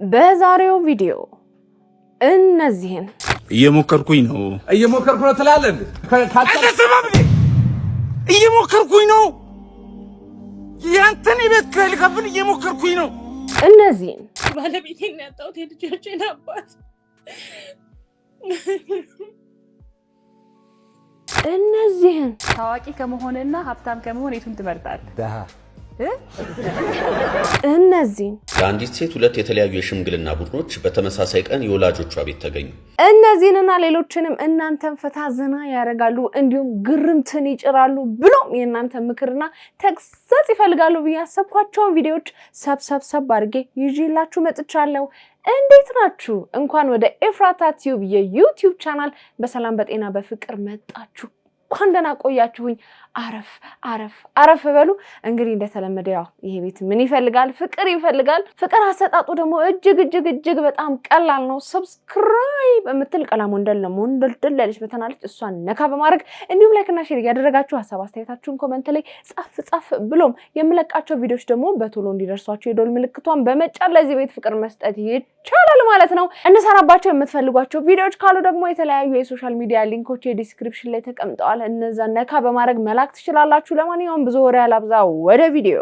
በዛሬው ቪዲዮ እነዚህን እየሞከርኩኝ ነው ትላለህ እየሞከርኩኝ ነው ያንተን ቤት ከልከፍል እየሞከርኩኝ ነው እነዚህን ባለቤቴን ያጣሁት የልጆቼን አባት እነዚህን ታዋቂ ከመሆንና ሀብታም ከመሆን የቱን ትመርጣለህ? ደሃ እነዚህን ለአንዲት ሴት ሁለት የተለያዩ የሽምግልና ቡድኖች በተመሳሳይ ቀን የወላጆቿ ቤት ተገኙ። እነዚህንና ሌሎችንም እናንተን ፈታ ዘና ያደርጋሉ እንዲሁም ግርምትን ይጭራሉ ብሎም የእናንተ ምክርና ተግሳጽ ይፈልጋሉ ብዬ ያሰብኳቸውን ቪዲዮዎች ሰብሰብ አድርጌ ይዤላችሁ መጥቻለሁ። እንዴት ናችሁ? እንኳን ወደ ኤፍራታ ቲዩብ የዩቲዩብ ቻናል በሰላም በጤና በፍቅር መጣችሁ። እንኳን ደህና ቆያችሁኝ። አረፍ በሉ። እንግዲህ እንደተለመደው ያው ይሄ ቤት ምን ይፈልጋል? ፍቅር ይፈልጋል። ፍቅር አሰጣጡ ደግሞ እጅግ በጣም ቀላል ነው። ሰብስክራይብ የምትል ቀላም ወንደል ያለች በተናለች እሷን ነካ በማድረግ እንዲሁም ላይክ እና ሼር ያደረጋችሁ ሐሳብ አስተያየታችሁን ኮሜንት ላይ ጻፍ ብሎም የምለቃቸው ቪዲዮዎች ደግሞ በቶሎ እንዲደርሷችሁ የዶል ምልክቷን በመጫን ለዚህ ቤት ፍቅር መስጠት ይቻላል ማለት ነው። እንሰራባቸው የምትፈልጓቸው ቪዲዮዎች ካሉ ደግሞ የተለያዩ የሶሻል ሚዲያ ሊንኮች የዲስክሪፕሽን ላይ ተቀምጠዋል። እነዛ ነካ በማድረግ መላክ ትችላላችሁ። ለማንኛውም ብዙ ወሬ አላብዛ፣ ወደ ቪዲዮ።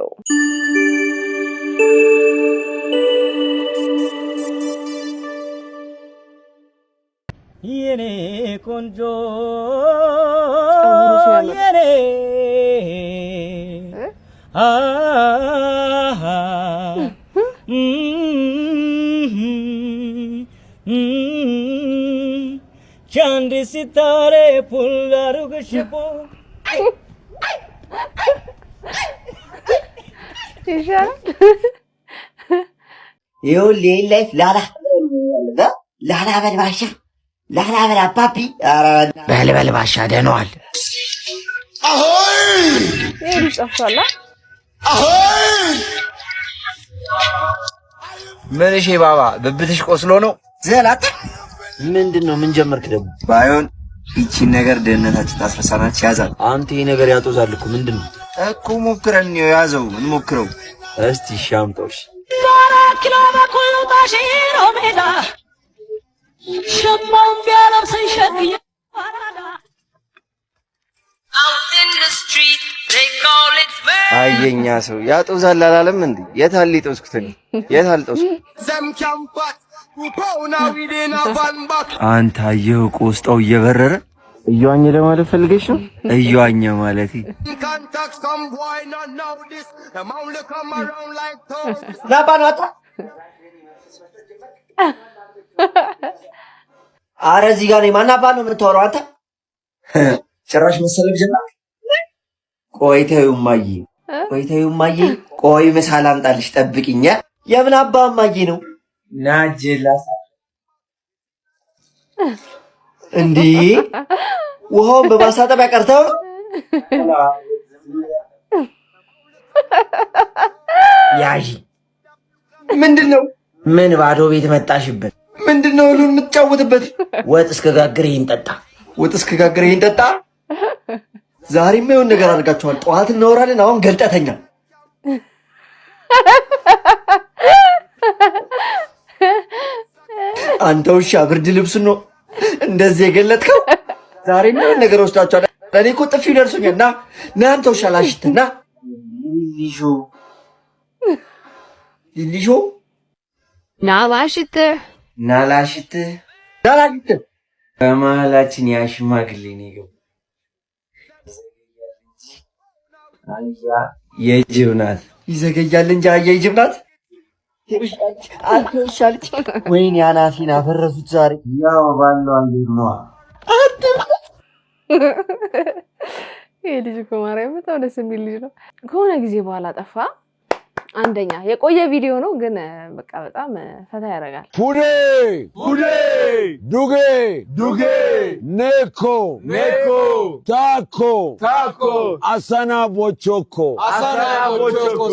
የኔ ቆንጆ የኔ चांद सितारे फुल्लारू गशबो यो ले लाइफ लाला बलबाशा लाला बल አባቢ በልባሻ ደኗል አሆይ ይጻፋላ ምን እሺ ባባ ብብትሽ ቆስሎ ነው ዘላጥ ምንድነው? ምን ጀመርክ ደግሞ? ባይሆን እቺን ነገር ደህንነታችን ታስረሳናች ያዛል። አንተ ይሄ ነገር ያጦዛል እኮ ምንድነው? እኮ ሞክረን ነው ያዘው። ምን ሞክረው እስቲ ሻምጦሽ ባራኪላ በኩል ታሽሮ ሜዳ ሸማው ቢያለም ሰይሸኝ out in the street they call it murder አየኛ ሰው ያጦዛል አላለም እንዴ? የታል ሊጦስኩት ነው? የታል ጦስኩ? አንተ አየው ቆስጣው እየበረረ እያዋኘ ለማለት ፈልገሽ ነው? እያዋኘ ማለት ናባናታ አረ እዚህ ጋር ነው ማናባ ነው የምታወራው አንተ? ጭራሽ መሰለብ ጀመር። ቆይተው ማዬ ቆይ ምሳል አምጣልሽ ጠብቂኝ። የምን አባ ማዬ ነው? ናጀላስ እንዴ ውሃውን በማሳጠብ ያቀርተው ያጂ ምንድነው? ምን ባዶ ቤት መጣሽበት? ምንድነው ሁሉን የምትጫወትበት? ወጥ እስከጋግር ይሄን ጠጣ። ዛሬማ የሆነ ነገር አድርጋችኋል። ጠዋት እናወራለን። አሁን ገልጠተኛ አንተ ውሻ ብርድ ልብስ ነው እንደዚህ የገለጥከው? ዛሬማ የሆነ ነገር ወስዳችኋል። እኔ እኮ ጥፊው ደርሶኛል። ና አንተ ውሻ ላሽትና ሊሊሾ ናላሽት በመሀላችን ያሽማግሌ ነው የገባው። አያ የጅብ ናት። ይዘገያል እንጂ አያ የጅብ ናት። አልተሻልች ወይኔ አናቴን አፈረሱት ዛሬ። ያው ባለው አንዴት ነው ይሄ ልጅ እኮ ማርያም በጣም ደስ የሚል ልጅ ነው። ከሆነ ጊዜ በኋላ ጠፋ። አንደኛ የቆየ ቪዲዮ ነው ግን በቃ በጣም ፈታ ያደርጋል። ሁዴ ዱጌ ኔኮ ታኮ አሳና ቦቾኮ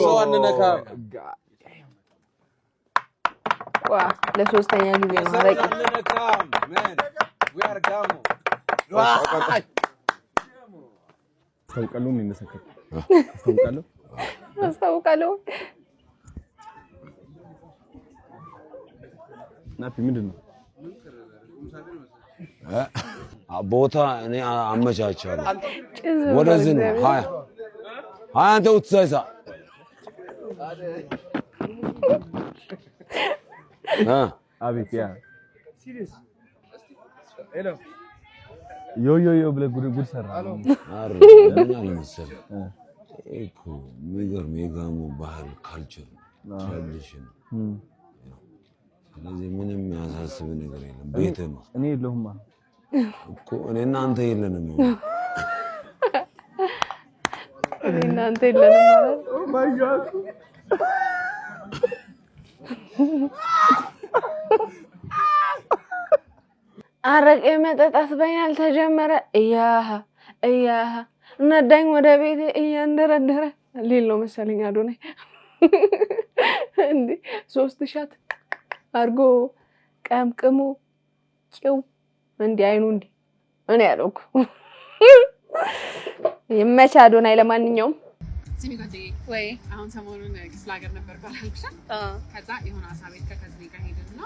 ሰዋንነካ ዋ ለሶስተኛ ጊዜ ነው ረቂ ተውቀሉ ምን መሰከተ አስተውቃለሁ ናፒ ምንድነው ቦታ እኔ አመቻቻለሁ ወደዚህ ነው 20 አንተ ውትሳይሳ አቤት ያ ሲሪየስ ሄሎ ዮ ብለ ጉድ ሰራ አረ ለምን መሰለ እኮ ሜጋሞ ባህል ካልቸር ትራዲሽን ስለዚህ ምንም ያሳስብ ነገር የለም ቤት ነው እኔ የለሁማ እኮ እኔና አንተ የለንም እኔና አንተ የለንም ማለት ኦ ማይ ጋድ አረቄ መጠጣት በእኛል ተጀመረ እያህ ነዳኝ ወደ ቤቴ እያንደረደረ ሊል ነው መሰለኝ አዶናይ እንዴ 3 ሻት አርጎ ቀምቅሙ ቂው እንዴ አይኑ እንዴ እኔ ያለኩ ይመቻ አዶናይ ለማንኛውም ሲሚ ጋር ወይ አሁን ሰሞኑን ክፍለ ሀገር ነበር ባላልኩሽ ከዛ የሆነ አሳቤት ከከዝኔ ጋር ሄድንና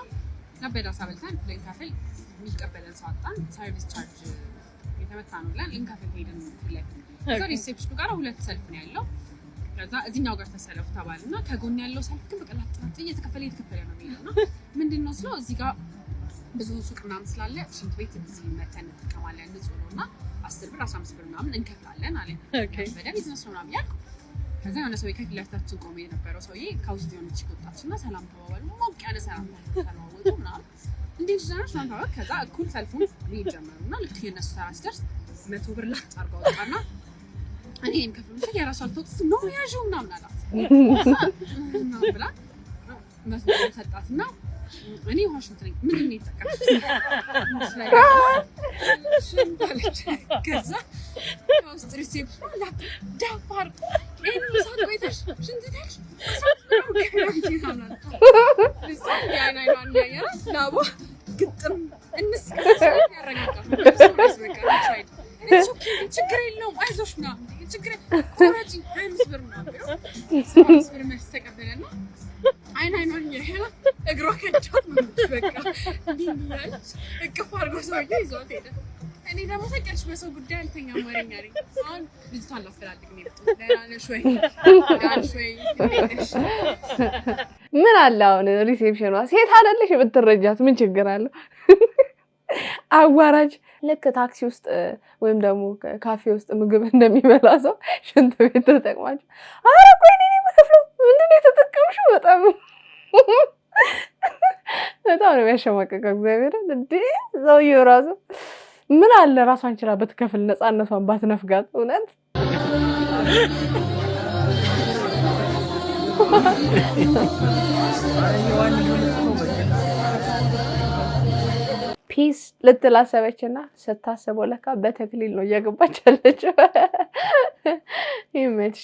ነበር አሳበልተን ለንካፈል የሚቀበለን ሰው አጣን ሰርቪስ ቻርጅ የተመታ ነው ብለን ልንከፍል ሄድን ለካ ሪሴፕሽኑ ጋር 2 ሰልፍ ነው ያለው ከዛ እዚህኛው ጋር ተሰለፉ ተባልና ከጎን ያለው ሰልፍ ግን በቃ ላጥራት እየተከፈለ ነው የሚለውና ምንድነው ስለው እዚህ ጋር ብዙ ሱቅ ምናምን ስላለ ሽንት ቤት እዚህ መተን እንጠቀማለን ንጹህ ነውና 10 ብር 15 ብር ምናምን እንከፍላለን አለ ኦኬ በደም ቢዝነስ ነው ምናምን ያልኩ ከዛ የሆነ ሰው ከፊት ለፊታችን ቆሞ የነበረው ሰውዬ ከውስጥ የሆነች ቆጣችና ሰላም ተባባሉ ሞቅ ያለ ሰላም ተባባሉ ምናምን እንዴት ዛሬ ሳንታው ከዛ እኩል ሰልፉን ሊጀመሩና ልክ የነሱ ተራ ሲደርስ 100 ብር ላጥ አርጋው ወጣና እኔም ከፍሉት የራሱ አልተውት ነው ያዥው ምናምን አላት እና ብላ መስሎ ሰጣትና እኔ ዋሽንግተን ምን ነው የተጠቀምኩት ከዛ ውስጥ ሪሴፕሽን ላ ዳፋር ሰዓት ቆይተሽ ሽንት ተሽ ላቦ ግጥም እንስከሰ ያረጋጋል ችግር የለውም አይዞሽ ምናምን ችግር ቆራጭ 25 ብር ምናምን 25 ብር መስተቀበለና አይኗን ያህል እግሯ ከቻት ነው በቃ ዲኒያች እቅፍ አድርጎ ሰውዬ ይዟት ሄደ እኔ ደግሞ ተቀርሽ በሰው ጉዳይ አልተኛ ማረኛ ነኝ አሁን ልጅቷን ላፈላልግ ነው ለራነሽ ወይ ምን አለ አሁን ሪሴፕሽኗ ሴት አይደለሽ ብትረጃት ምን ችግር አለው አዋራጅ ልክ ታክሲ ውስጥ ወይም ደግሞ ካፌ ውስጥ ምግብ እንደሚበላ ሰው ሽንት ቤት ተጠቅማችሁ አረ ቆይ እኔ መከፍለው ምንድነው የተጠቀምሽው በጣም ነው የሚያሸማቀቀው እግዚአብሔር እንዴ ሰውዬው ራሱ ምን አለ ራሷን ችላ በትከፍል ነፃነቷን ባትነፍጋት እውነት ፒስ ልትላሰበችና ስታስበው ለካ በተክሊል ነው እየገባች ያለችው ይመች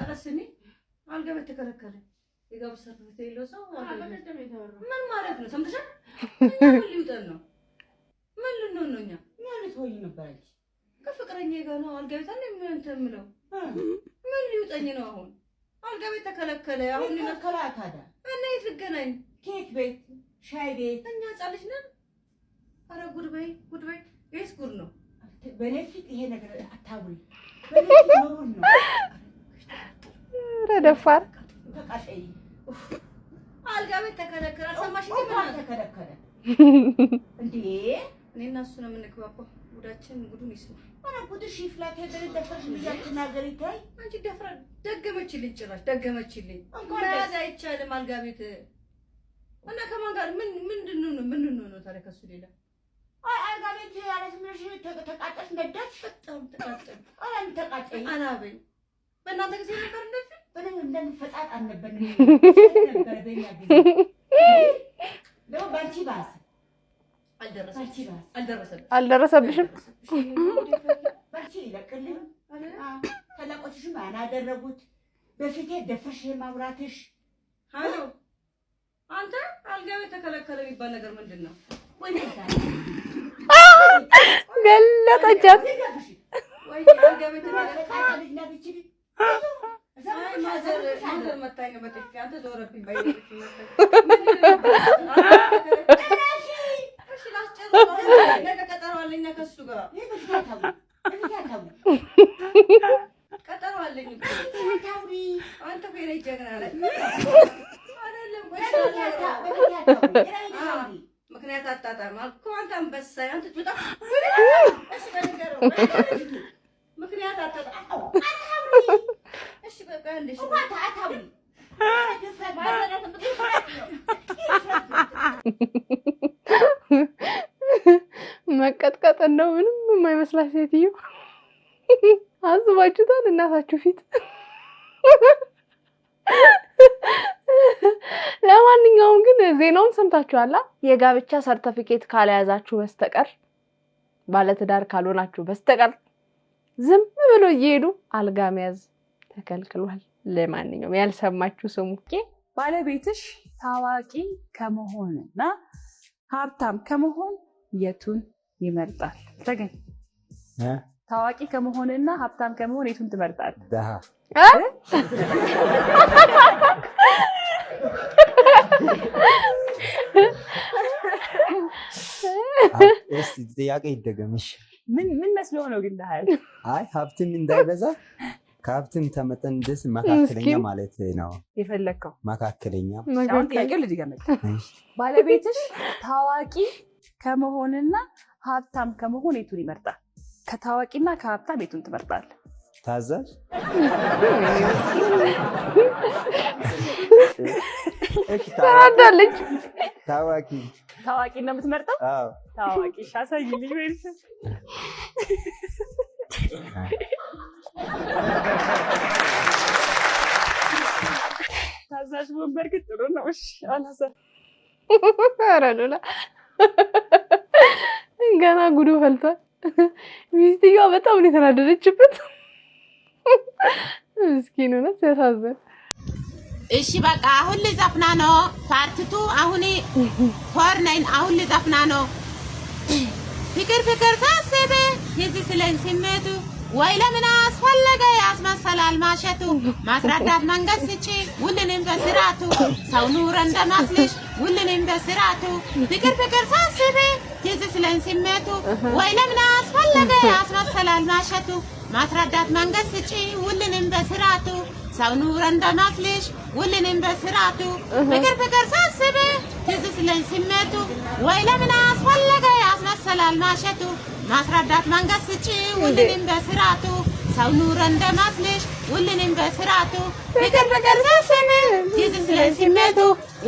አላስኒ አልገበ ተከለከለ ይጋብ ሰርተት የለው ሰው ምን ማለት ነው ሰምተሻል ምን ሊውጠን ነው ምን ልንሆንኛ ማለት ሆይ ነበርች ከፍቅረኛ ጋር ነው አልገበታን ምን ተምለው ምን ሊውጠኝ ነው አሁን አልገበ ተከለከለ አሁን ለከላ ታዳ እና ይትገናኝ ኬክ ቤት ሻይ ቤት እኛ ጻልሽ ነን አረ ጉድበይ ኤስ ጉድ ነው በኔፊት ይሄ ነገር አታውሪ በኔፊት ነው ነው ረደፋር ተቃጠይ አልጋቤ ተከለከለ ሰማሽኝ ምን ተከለከለ እንዴ እኔና እሱ ነው የምንግባባው ጉዳችን ጉዱን ይስማ አረ ጉድሽ ይፍላት ሄደን ደፈርሽ ልጅአትናገር ይታይ አንቺ ደፍራ ደገመችልኝ ጭራሽ ደገመችልኝ ማዛ አይቻልም አልጋቤት እና ከማን ጋር ምን ነው ታሪከሱ ሌላ አልጋቤት ያለስምሽ ተቃጠሽ ነዳች በጣም ተቃጠል አላም ተቃጠይ አናበይ በእናንተ ጊዜ ነበር እንደዚህ በእኔ እንደምፈጣጥ አልነበርም ነበር በእኛ ጊዜ ነው ባንቺ ባስ አልደረሰብሽም ባንቺ ይለቅልኝ ተላቆችሽም አናደረጉት በፊቴ ደፍርሽ ማውራትሽ ሃሎ አንተ አልጋቤ ተከለከለ የሚባል ነገር ምንድነው ወይ ገለጠቻት ወይ አልገበተ ልጅ ነብቺ አይ ማዘር መታኝ ነው በጥፊ አንተ ዞረብኝ ባይ ጥፊ መታኝ እሺ ላስጨርስ ነገ ቀጠሮ አለኝ ከሱ ጋር ቀጠሮ አለኝ ታውሪ አንተ ፈሬ ጀግና ነህ አይደለም ምክንያት አጣጣም እኮ አንተ አንበሳ አንተ ትወጣ እሺ በነገሩ ምክንያት አጣጣም እሺ በቃ እንደሽ አታውሪ መቀጥቀጥ ነው ምንም የማይመስላት ሴትዮ አስባችሁታል እናታችሁ ፊት ለማንኛውም ግን ዜናውን ሰምታችኋላ የጋብቻ ሰርቲፊኬት ካልያዛችሁ በስተቀር ባለትዳር ካልሆናችሁ በስተቀር ዝም ብሎ እየሄዱ አልጋ መያዝ ተከልክሏል ለማንኛውም ያልሰማችሁ ስሙ ባለቤትሽ ታዋቂ ከመሆንና ሀብታም ከመሆን የቱን ይመርጣል ተገኝ ታዋቂ ከመሆንና ሀብታም ከመሆን የቱን ትመርጣል ደሃ እስቲ ጥያቄ ይደገምሽ ምን መስሎ ነው ግን ደሃ አይ ሀብትም እንዳይበዛ ከሀብትም ተመጠን ድረስ መካከለኛ ማለት ነው የፈለከው መካከለኛ አሁን ጥያቄው ልድገምልህ ባለቤትሽ ታዋቂ ከመሆንና ሀብታም ከመሆን የቱን ይመርጣል ከታዋቂና ከሀብታም የቱን ትመርጣል ታዛዥ ተራዳለች ታዋቂ ነው የምትመርጠው አዎ ታዋቂ ሻሳይልኝ ወይስ ታዛዥ ወንበርግጥ ጥሩ ነው እሺ አላሰ አረዶላ ገና ጉዱ ፈልቷል ሚስትየዋ በጣም ነው የተናደደችበት ምስኪን ነው ሲያሳዝን እሺ በቃ አሁን ልዘፍና ነው ፓርቲቱ አሁን ኮርናይን አሁን ልዘፍና ነው ፍቅር ሳስብ የዚህ ስለኝ ስሜቱ ወይ ለምን አስፈለገ ያስመሰላል ማሸቱ ማስረዳት መንገድ ስጪ ሁሉንም በስርዓቱ ሰው ኑረ እንደማስልሽ ሁሉንም በስርዓቱ ፍቅር ሳስብ የዚህ ስለኝ ስሜቱ ወይ ለምን አስፈለገ ያስመሰላል ማሸቱ ማስረዳት መንገድ ስጪ ሁሉንም በስርዓቱ ሰው ኑረ እንደማስልሽ ሁሉንም በስርዓቱ ፍቅር ሳስብ ትዝ ስለኝ ስሜቱ ወይ ለምን አስፈለገ ያስመሰላል ማሸቱ ማስረዳት መንገድ ስጪ ሁሉንም በስርዓቱ ሰው ኑረ እንደማስልሽ ሁሉንም በስርዓቱ ፍቅር ሳስብ ትዝ ስለኝ ስሜቱ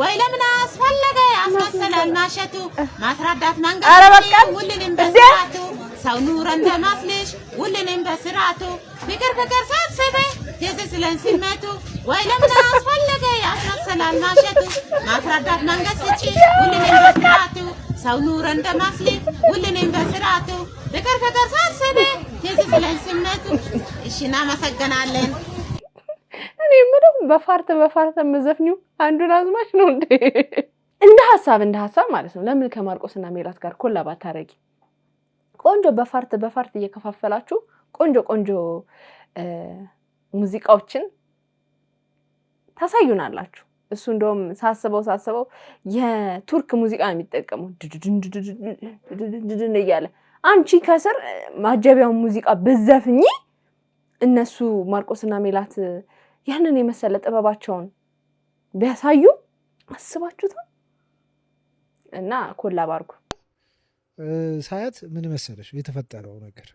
ወይ ለምን አስፈለገ ያስመሰላል ማሸቱ ማስረዳት መንገድ ስጪ ሁሉንም በስርዓቱ ሰው ኑረ እንደማስልሽ ሁሉንም በስርዓቱ ፍቅር ሳስብ ትዝ ስለኝ ስሜቱ ወይ ለምን አስፈለገ ያስመሰላል ማሸቱ ማስረዳት መንገድ ስጪ ሁሉንም በስርዓቱ ሰው ኑረ እንደማስልሽ ሁሉንም በስርዓቱ ፍቅር ሳስብ ትዝ ስለኝ ስሜቱ እሺ እናመሰግናለን እኔ ምንም በፋርተ መዘፍኒው አንዱን አዝማች ነው እንደ ሐሳብ ማለት ነው ለምን ከማርቆስና ሜላት ጋር ኮላባ ታረጊ ቆንጆ በፋርት እየከፋፈላችሁ ቆንጆ ሙዚቃዎችን ታሳዩናላችሁ እሱ እንደውም ሳስበው የቱርክ ሙዚቃ ነው የሚጠቀመው ድድን እያለ አንቺ ከስር ማጀቢያውን ሙዚቃ በዘፍኝ እነሱ ማርቆስና ሜላት ያንን የመሰለ ጥበባቸውን ቢያሳዩ አስባችሁታል እና ኮላብ አድርጉ ሳያት ምን መሰለሽ የተፈጠረው ነገር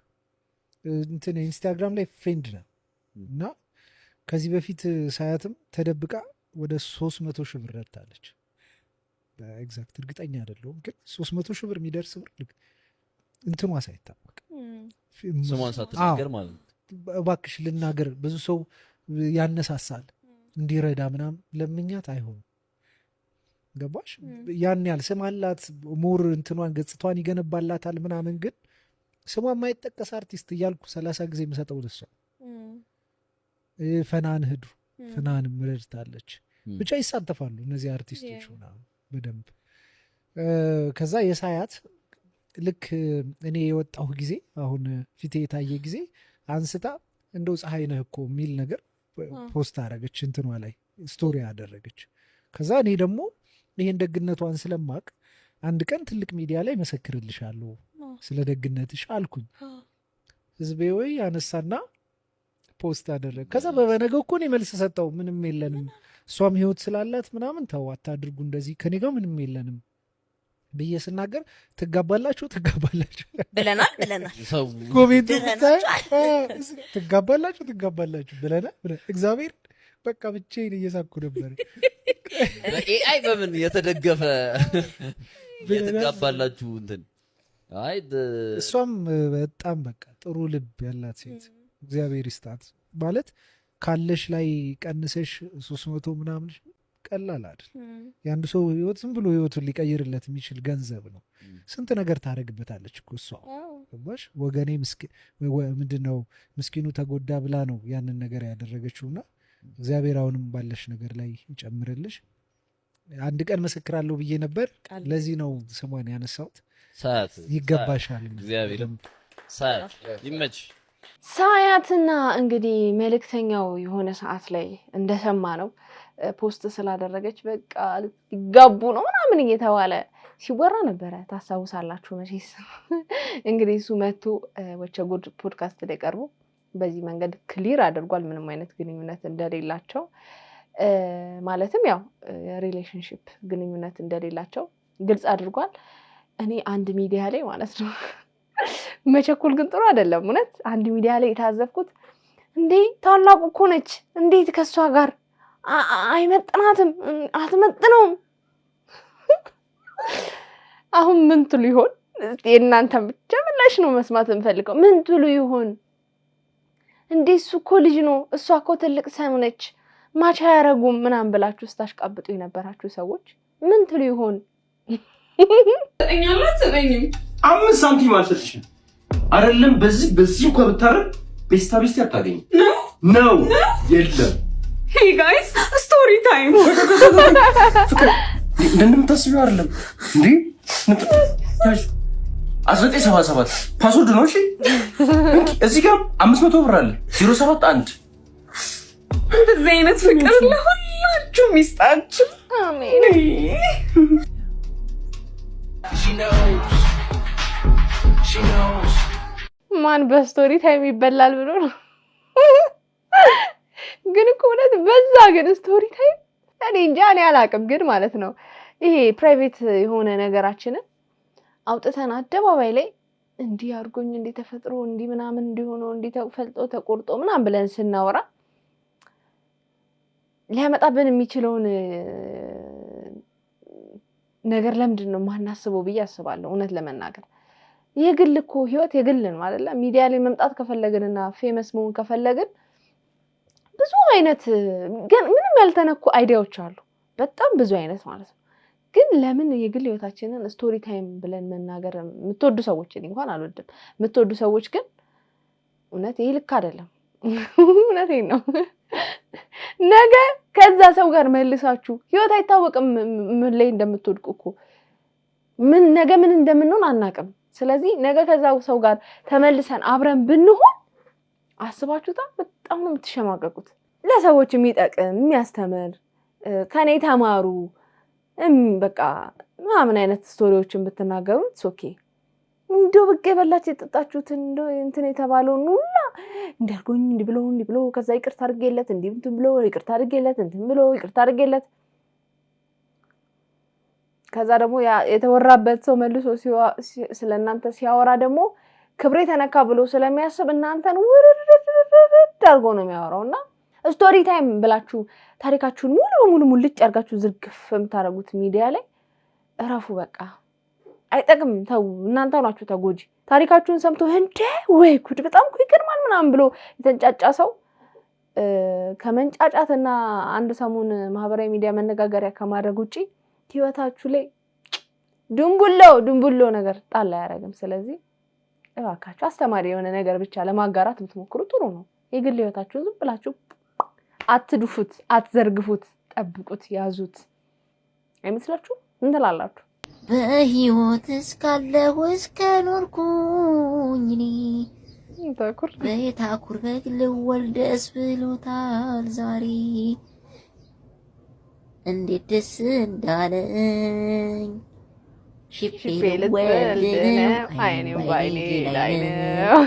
እንትን ኢንስታግራም ላይ ፍሬንድ ነው እና ከዚህ በፊት ሳያትም ተደብቃ ወደ 300 ሺህ ብር ረድታለች በኤግዛክት እርግጠኛ አይደለሁም ግን 300 ሺህ ብር የሚደርስ ብር እንትኗ ሳይታወቅ ስሟን ሳትናገር ማለት ነው እባክሽ ልናገር ብዙ ሰው ያነሳሳል እንዲረዳ ምናምን ለምኛት አይሆንም ገባሽ ያን ያህል ስም አላት ሞር እንትኗን ገጽቷን ይገነባላታል ምናምን ግን ስሟ የማይጠቀስ አርቲስት እያልኩ 30 ጊዜ የምሰጠው ለሷ ፈናንም ረድታለች ብቻ ይሳተፋሉ እነዚህ አርቲስቶች ምናምን በደንብ ከዛ የሳያት ልክ እኔ የወጣሁ ጊዜ አሁን ፊቴ የታየ ጊዜ አንስታ እንደው ፀሐይ ነህ እኮ የሚል ነገር ፖስት አደረገች፣ እንትኗ ላይ ስቶሪ አደረገች። ከዛ እኔ ደግሞ ይሄን ደግነቷን ስለማቅ አንድ ቀን ትልቅ ሚዲያ ላይ መሰክርልሻለሁ ስለ ደግነትሽ አልኩኝ። ህዝቤ ወይ አነሳና ፖስት አደረገ። ከዛ በበነገው እኮ እኔ መልስ ሰጠው፣ ምንም የለንም እሷም ህይወት ስላላት ምናምን ተው አታድርጉ እንደዚህ ከኔ ጋር ምንም የለንም ብዬ ስናገር ትጋባላችሁ ብለናል ኮሜንቱ ትጋባላችሁ ብለናል። እግዚአብሔር በቃ ብቻዬን እየሳኩ ነበር። ኤአይ በምን የተደገፈ የተጋባላችሁ እንትን አይ እሷም በጣም በቃ ጥሩ ልብ ያላት ሴት እግዚአብሔር ይስጣት። ማለት ካለሽ ላይ ቀንሰሽ 300 ምናምን ቀላል አይደል? የአንድ ሰው ህይወት ዝም ብሎ ህይወቱን ሊቀይርለት የሚችል ገንዘብ ነው። ስንት ነገር ታደርግበታለች እኮ እሷ ገባሽ? ወገኔ ምንድነው ምስኪኑ ተጎዳ ብላ ነው ያንን ነገር ያደረገችውና እግዚአብሔር አሁንም ባለሽ ነገር ላይ ይጨምርልሽ። አንድ ቀን መስክራለሁ ብዬ ነበር። ለዚህ ነው ስሟን ያነሳሁት። ሳያት ይገባሻል። እግዚአብሔር ሳያት ይመች። ሳያትና እንግዲህ መልእክተኛው የሆነ ሰዓት ላይ እንደሰማ ነው ፖስት ስላደረገች በቃ ይጋቡ ነው ምናምን እየተባለ ሲወራ ነበረ። ታስታውሳላችሁ መቼስ። እንግዲህ እሱ መጥቶ ወቸ ጉድ ፖድካስት ላይ ቀርቦ በዚህ መንገድ ክሊር አድርጓል ምንም አይነት ግንኙነት እንደሌላቸው። ማለትም ያው ሪሌሽንሺፕ ግንኙነት እንደሌላቸው ግልጽ አድርጓል። እኔ አንድ ሚዲያ ላይ ማለት ነው መቸኮል ግን ጥሩ አይደለም። እውነት አንድ ሚዲያ ላይ የታዘብኩት እንዴ ታላቁ እኮ ነች፣ እንዴት ከሷ ጋር አይመጥናትም፣ አትመጥነውም። አሁን ምን ትሉ ይሆን? የእናንተን ብቻ ምላሽ ነው መስማት እንፈልገው። ምን ትሉ ይሆን? እንዴ እሱ እኮ ልጅ ነው፣ እሷ እኮ ትልቅ ሰው ነች፣ ማቻ ያረጉም ምናምን ብላችሁ ስታሽቃብጡ የነበራችሁ ሰዎች ምን ትሉ ይሆን? እኛላት እበኝም 5 ሳንቲም አልሰጥሽም አይደለም። በዚህ እንኳን ብታረግ ቤስታ አታገኝ ነው የለም። ሄይ ጋይስ ስቶሪ ታይም። እንደምታስቢው አይደለም እንዴ 1977 ፓስወርድ ነው። እሺ እዚህ ጋር 500 ብር አለ 071 እንደዚህ አይነት ፍቅር ለሁላችሁም ይስጣችሁ። አሜን። ማን በስቶሪ ታይም ይበላል ብሎ ነው? ግን እኮ እውነት በዛ። ግን ስቶሪ ታይም እኔ እንጃ እኔ አላውቅም። ግን ማለት ነው ይሄ ፕራይቬት የሆነ ነገራችንን አውጥተን አደባባይ ላይ እንዲህ አድርጎኝ እንዲህ ተፈጥሮ እንዲህ ምናምን እንዲሆነ እንዲህ ተፈልጦ ተቆርጦ ምናምን ብለን ስናወራ ሊያመጣብን የሚችለውን ነገር ለምንድን ነው ማናስበው ብዬ አስባለሁ። እውነት ለመናገር የግል እኮ ህይወት የግል ነው አይደለ? ሚዲያ ላይ መምጣት ከፈለግንና ፌመስ መሆን ከፈለግን ብዙ አይነት ግን ምንም ያልተነኩ አይዲያዎች አሉ፣ በጣም ብዙ አይነት ማለት ነው። ግን ለምን የግል ህይወታችንን ስቶሪ ታይም ብለን መናገር የምትወዱ ሰዎች እንኳን አልወድም። የምትወዱ ሰዎች ግን እውነት ይሄ ልክ አይደለም። እውነቴን ነው። ነገ ከዛ ሰው ጋር መልሳችሁ ህይወት አይታወቅም ምን ላይ እንደምትወድቁ እኮ ነገ ምን እንደምንሆን አናውቅም። ስለዚህ ነገ ከዛ ሰው ጋር ተመልሰን አብረን ብንሆን አስባችሁታል? በጣም ነው የምትሸማቀቁት። ለሰዎች የሚጠቅም የሚያስተምር ከኔ ተማሩ በቃ ምናምን አይነት ስቶሪዎችን ብትናገሩ ኦኬ። እንደው በቃ የበላችሁ የጠጣችሁትን እንደው እንትን የተባለውን ሁላ እንዲያርጎኝ እንዲህ ብሎ ከዛ ይቅርታ አድርጌለት እንትን ብሎ ይቅርታ አድርጌለት እንትን ብሎ ይቅርታ አድርጌለት ከዛ ደግሞ የተወራበት ሰው መልሶ ስለናንተ ሲያወራ ደግሞ ክብሬ ተነካ ብሎ ስለሚያስብ እናንተን ውርርድ አድርጎ ነው የሚያወራውና ስቶሪ ታይም ብላችሁ ታሪካችሁን ሙሉ በሙሉ ሙልጭ አድርጋችሁ ዝርግፍ የምታደርጉት ሚዲያ ላይ እረፉ። በቃ አይጠቅም። ተው፣ እናንተው ናችሁ ተጎጂ። ታሪካችሁን ሰምቶ እንደ ወይ ጉድ በጣም እኮ ይገርማል ምናምን ብሎ የተንጫጫ ሰው ከመንጫጫትና አንድ ሰሞን ማህበራዊ ሚዲያ መነጋገሪያ ከማድረግ ውጪ ህይወታችሁ ላይ ድንቡሎ ነገር ጣል አያደርግም። ስለዚህ እባካችሁ አስተማሪ የሆነ ነገር ብቻ ለማጋራት ብትሞክሩ ጥሩ ነው። የግል ህይወታችሁን ዝም ብላችሁ አትድፉት፣ አትዘርግፉት፣ ጠብቁት፣ ያዙት። አይመስላችሁ? ምን ትላላችሁ? በህይወት እስካለሁ እስከኖርኩኝ እኔ ታኩር በታኩር በግል ወልደስ ብሎታል ዛሬ እንዴት ደስ እንዳለኝ ሽፔ ልትወልድ ነው አይኔም ባይኔ ላይ ነው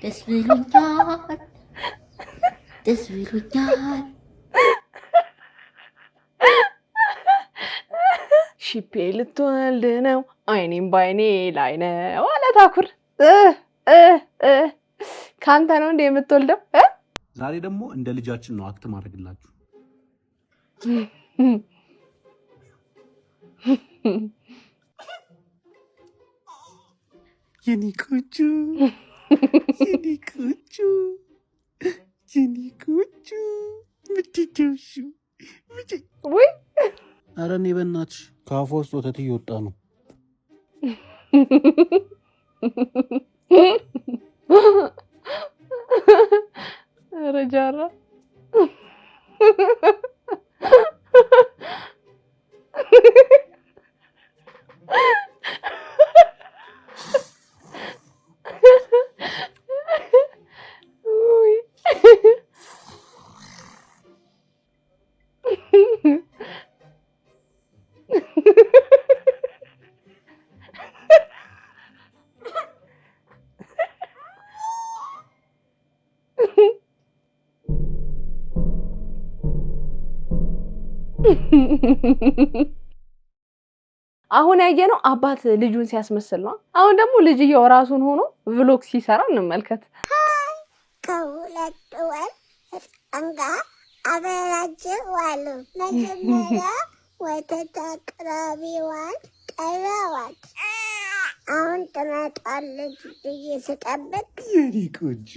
ደስ ብሎኛል ደስ ብሎኛል ሽፔ ልትወልድ ነው አይኔም ባይኔ ላይ ነው አለ ታኩር። ካንተ ነው እንደ የምትወልደው? ዛሬ ደግሞ እንደ ልጃችን ነው አክት ማድረግላችሁ። የኔ ቆንጆ የኔ ቆንጆ የኔ ቆንጆ ምትጆሹ ወይ ኧረ እኔ በእናትሽ ከአፏ ውስጥ ወተት እየወጣ ነው። ኧረ ጃራ አሁን ያየነው አባት ልጁን ሲያስመስል ነው። አሁን ደግሞ ልጅየው ራሱን ሆኖ ቭሎግ ሲሰራ እንመልከት። ከሁለት ወር ህፃን ጋር አበራችኋሉ። መጀመሪያ ወተት አቅራቢዋን ጠራዋት። አሁን ትመጣለች ብዬ ስጠብቅ የኔ ቆንጆ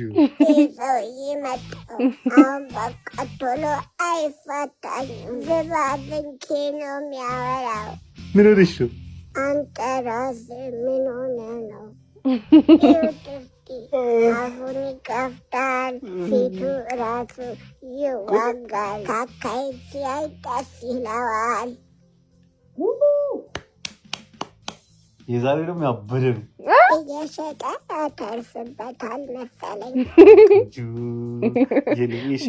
ሰውዬ መጣው። አሁን በቃ ቶሎ አይፋታኝም። ዝባዝንኬ ነው የሚያወራው። ምን ሆነሽ ነው? አንተ ራስህ ምን ሆነ ነው? አፉን ይከፍታል፣ ፊቱ ራሱ ይዋጋል። ካካይ ሲያይ ደስ ይለዋል። የዛሬ ደግሞ ያበደ ነው። እየሸጠ ያተርፍበታል መሰለኝ።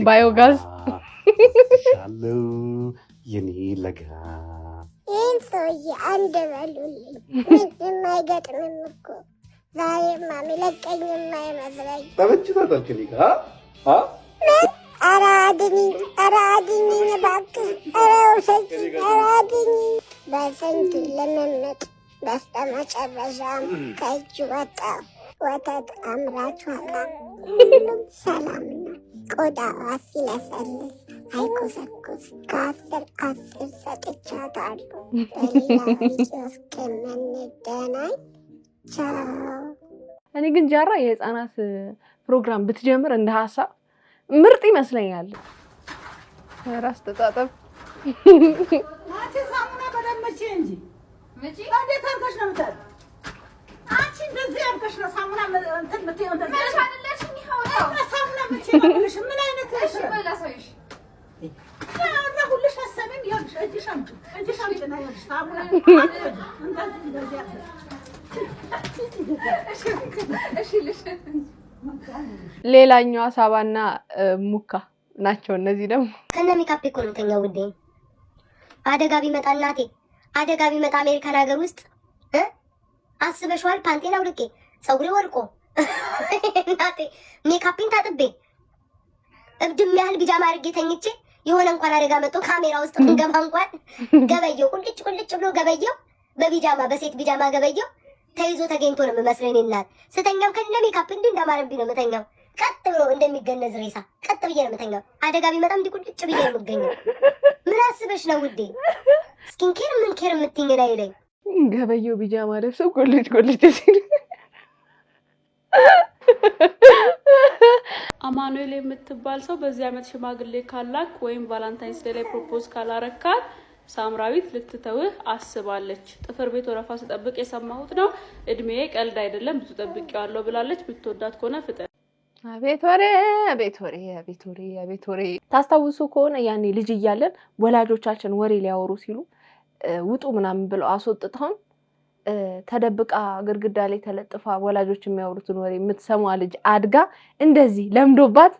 ባዮጋዝ ሻለው የኔ ለጋ ይህን ሰውዬ አንድ በሉልኝ። ምንም አይገጥምም እኮ ዛሬማ የሚለቀኝም አይመስለኝ። ተመችቶታል ከኔ ጋር ኧረ አድኝኝ፣ ኧረ አድኝኝ እባክህ፣ ኧረ ውሰጂኝ፣ ኧረ አድኝኝ። በስንት ልምምጥ በስተመጨረሻም ከእጅ ወጣ። ወተት አምራች ሆና ሁሉም ሰላም ነው። ቆዳዋ ሲለሰልስ አይኮሰኩስ። ከ10 ሰጥቻታለሁ። በሌላ ቪዲዮ እስከምንገናኝ ቻው። እኔ ግን ጃራ የህፃናት ፕሮግራም ብትጀምር እንደ ሀሳብ ምርጥ ይመስለኛል። ራስ ተጣጣብ አንቺ ሳሙና በደመቼ እንጂ እንዴት አድርገሽ ነው የምታል? አንቺ እንደዚህ አድርገሽ ነው ሳሙና እንትን የምትይው? እንደዚህ መች አይደለሽም? ይኸው ሳሙና መቼ ነው የምልሽ? ምን አይነት እሺ በላሳይሽ ሁልሽ አሰብም ይኸውልሽ፣ እጅሽ አምጪ ነው ይኸውልሽ ሳሙና እንደዚህ ሌላኛዋ ሳባና ሙካ ናቸው። እነዚህ ደግሞ ከነ ሜካፕ እኮ ነው ተኛው ውዴ። አደጋ ቢመጣ እናቴ አደጋ ቢመጣ አሜሪካን ሀገር ውስጥ አስበሽዋል? ፓንቴን አውልቄ ፀጉሬ ወልቆ እናቴ ሜካፕን ታጥቤ እብድም ያህል ቢጃማ አድርጌ ተኝቼ የሆነ እንኳን አደጋ መጥቶ ካሜራ ውስጥ ብንገባ እንኳን ገበየው ቁልጭ ብሎ ገበየው በቢጃማ በሴት ቢጃማ ገበየው ተይዞ ተገኝቶ ነው የምመስለኝ። እናት ስተኛም ከነ ሜካፕ እንዲህ እንዳማረብኝ ነው የምተኛው። ቀጥ ብሎ እንደሚገነዝ ሬሳ ቀጥ ብዬ ነው የምተኛው። አደጋ ቢመጣ እንዲህ ቁልጭ ብዬ ነው የምገኘው። ምን አስበሽ ነው ውዴ? ስኪን ኬር ምን ኬር የምትይኝ ላይ ላይ ገበየው ቢጃማ ለብሰው ኮሌጅ ሲል አማኑኤል የምትባል ሰው በዚህ ዓመት ሽማግሌ ካላክ ወይም ቫላንታይንስ ዴይ ላይ ፕሮፖዝ ካላረካት ሳምራዊት ልትተውህ አስባለች። ጥፍር ቤት ወረፋ ስጠብቅ የሰማሁት ነው። እድሜ ቀልድ አይደለም፣ ብዙ ጠብቄዋለሁ ብላለች። ብትወዳት ከሆነ ፍጠን። አቤት ወሬ አቤት ወሬ አቤት ወሬ አቤት ወሬ። ታስታውሱ ከሆነ ያኔ ልጅ እያለን ወላጆቻችን ወሬ ሊያወሩ ሲሉ ውጡ ምናምን ብለው አስወጥተውን ተደብቃ ግርግዳ ላይ ተለጥፋ ወላጆች የሚያወሩትን ወሬ የምትሰማ ልጅ አድጋ እንደዚህ ለምዶባት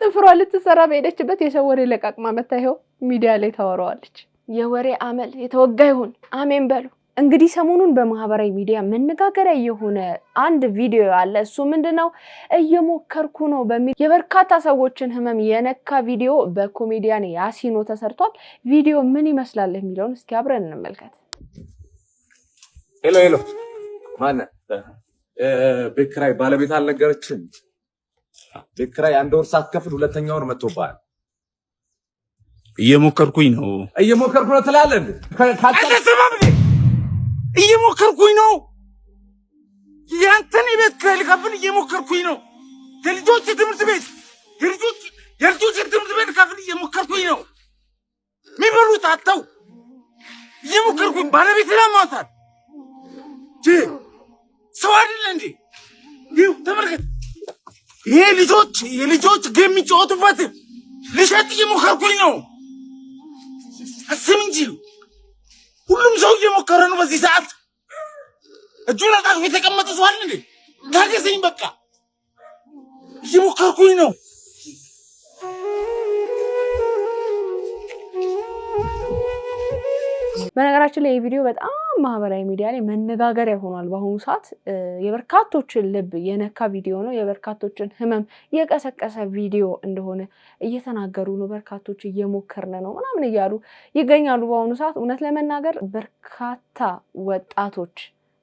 ጥፍሯ ልትሰራ በሄደችበት የሰው ወሬ ለቃቅማ መታ ይኸው ሚዲያ ላይ ታወራዋለች። የወሬ አመል የተወጋ ይሁን አሜን በሉ። እንግዲህ ሰሞኑን በማህበራዊ ሚዲያ መነጋገሪያ የሆነ አንድ ቪዲዮ አለ። እሱ ምንድነው እየሞከርኩ ነው በሚል የበርካታ ሰዎችን ህመም የነካ ቪዲዮ በኮሜዲያን ያሲኖ ተሰርቷል። ቪዲዮ ምን ይመስላል የሚለውን እስኪ አብረን እንመልከት። ሄሎ ማን ቤት ኪራይ ባለቤት አልነገረችም? ቤት ኪራይ አንድ ወር ሳትከፍል ሁለተኛ ወር መጥቶብሃል። እየሞከርኩኝ ነው ትላለህ እንዴ? እየሞከርኩኝ ነው። ያንተን የቤት ኪራይ ልከፍል እየሞከርኩኝ ነው። የልጆች ትምህርት ቤት ልከፍል እየሞከርኩኝ ነው። የሚበሉት አጥተው እየሞከርኩኝ ባለቤት ለማውጣት ሰው አይደለ እንዴ? ይኸው ተመልከት። ይሄ የልጆች ጌም የሚጫወቱበት ልሸጥ እየሞከርኩኝ ነው። አስብ እንጂ ሁሉም ሰው እየሞከረ ነው። በዚህ ሰዓት እጁን አጣጥፎ የተቀመጠ ሰው አለ እንዴ? ታገሰኝ በቃ እየሞከርኩኝ ነው። በነገራችን ላይ የቪዲዮ በጣም ማህበራዊ ሚዲያ ላይ መነጋገሪያ ሆኗል። በአሁኑ ሰዓት የበርካቶችን ልብ የነካ ቪዲዮ ነው። የበርካቶችን ህመም የቀሰቀሰ ቪዲዮ እንደሆነ እየተናገሩ ነው። በርካቶች እየሞከርን ነው ምናምን እያሉ ይገኛሉ። በአሁኑ ሰዓት እውነት ለመናገር በርካታ ወጣቶች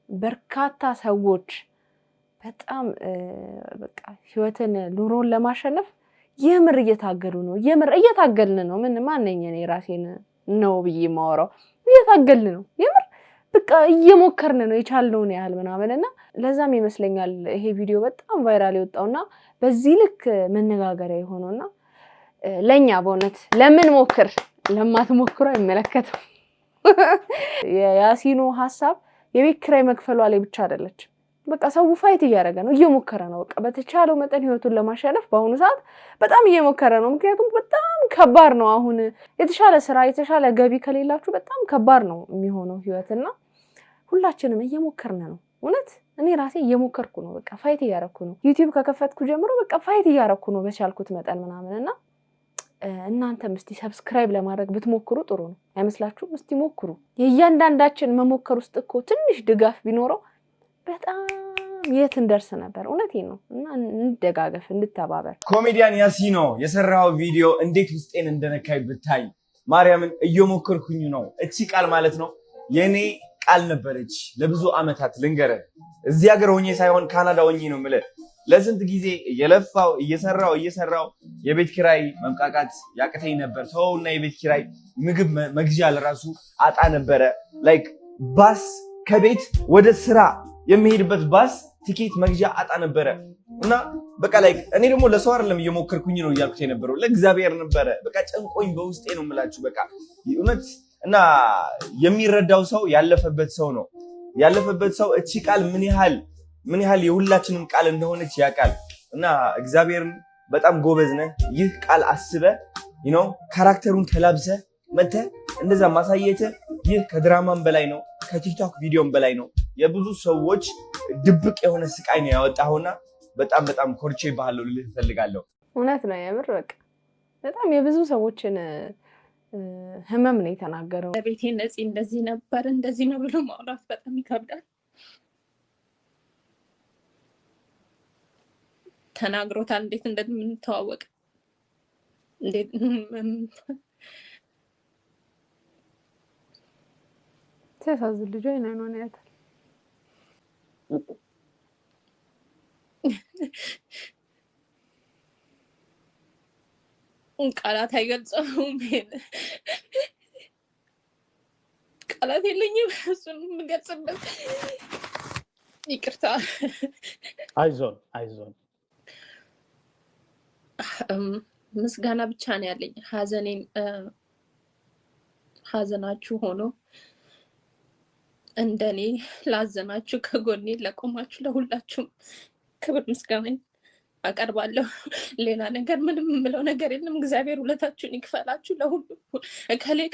በርካታ ሰዎች በጣም በቃ ህይወትን ኑሮን ለማሸነፍ የምር እየታገሉ ነው። የምር እየታገልን ነው። ምን ማንኛ እኔ ራሴን ነው ብዬ ማወራው እየታገልን ነው። የምር በቃ እየሞከርን ነው የቻልነውን ያህል ምናምንና ለዛም ይመስለኛል ይሄ ቪዲዮ በጣም ቫይራል የወጣውና በዚህ ልክ መነጋገሪያ የሆነውና ለኛ በእውነት ለምን ሞክር ለማትሞክሩ አይመለከትም። የያሲኖ ሐሳብ የቤት ኪራይ መክፈሏ ላይ ብቻ አይደለች። በቃ ሰው ፋይት እያደረገ ነው፣ እየሞከረ ነው። በቃ በተቻለው መጠን ህይወቱን ለማሸነፍ በአሁኑ ሰዓት በጣም እየሞከረ ነው። ምክንያቱም በጣም ከባድ ነው። አሁን የተሻለ ስራ የተሻለ ገቢ ከሌላችሁ በጣም ከባድ ነው የሚሆነው ህይወትና ሁላችንም እየሞከርን ነው። እውነት እኔ ራሴ እየሞከርኩ ነው። በቃ ፋይት እያደረኩ ነው። ዩቲዩብ ከከፈትኩ ጀምሮ በቃ ፋይት እያደረኩ ነው በቻልኩት መጠን ምናምንና እናንተም እስቲ ሰብስክራይብ ለማድረግ ብትሞክሩ ጥሩ ነው አይመስላችሁም? እስቲ ሞክሩ። የእያንዳንዳችን መሞከር ውስጥ እኮ ትንሽ ድጋፍ ቢኖረው በጣም የት እንደርስ ነበር። እውነቴን ነው። እና እንደጋገፍ እንድተባበር። ኮሜዲያን ያሲኖ የሰራው ቪዲዮ እንዴት ውስጤን እንደነካይ ብታይ። ማርያምን እየሞከርኩኝ ነው። እቺ ቃል ማለት ነው የኔ ቃል ነበረች ለብዙ አመታት። ልንገረ እዚህ ሀገር ሆኜ ሳይሆን ካናዳ ሆኜ ነው የምልህ። ለስንት ጊዜ እየለፋው እየሰራው የቤት ኪራይ መምቃቃት ያቅተኝ ነበር። ተውና የቤት ኪራይ ምግብ መግዣ ለራሱ አጣ ነበረ። ላይክ ባስ ከቤት ወደ ስራ የሚሄድበት ባስ ቲኬት መግዣ አጣ ነበረ። እና በቃ ላይክ እኔ ደግሞ ለሰው አይደለም እየሞከርኩኝ ነው እያልኩት የነበረው ለእግዚአብሔር ነበረ። በቃ ጨንቆኝ በውስጤ ነው የምላችሁ። በቃ እውነት እና የሚረዳው ሰው ያለፈበት ሰው ነው። ያለፈበት ሰው እቺ ቃል ምን ያህል የሁላችንም ቃል እንደሆነች ያውቃል። እና እግዚአብሔርን በጣም ጎበዝ ነህ። ይህ ቃል አስበ ካራክተሩን ተላብሰ መተ እንደዛ ማሳየት ይህ ከድራማም በላይ ነው፣ ከቲክቶክ ቪዲዮም በላይ ነው። የብዙ ሰዎች ድብቅ የሆነ ስቃይ ነው ያወጣውና በጣም ኮርቼ ባህለው ልልህ ፈልጋለሁ። እውነት ነው የምር በቃ በጣም የብዙ ሰዎችን ህመም ነው የተናገረው። ለቤቴ እንደዚህ ነበር እንደዚህ ነው ብሎ ማውራት በጣም ይከብዳል። ተናግሮታል እንዴት እንደምንተዋወቅ እንዴት ሲያሳዝን ልጅ አይኗን ያያታል። ቃላት አይገልጸውም። ቃላት የለኝም እሱን የምገልጽበት። ይቅርታ። አይዞን ምስጋና ብቻ ነው ያለኝ። ሀዘናችሁ ሆኖ እንደኔ ላዘናችሁ ከጎኔ ለቆማችሁ ለሁላችሁም ክብር ምስጋና አቀርባለሁ። ሌላ ነገር ምንም የምለው ነገር የለም። እግዚአብሔር ውለታችሁን ይክፈላችሁ። ለሁሉ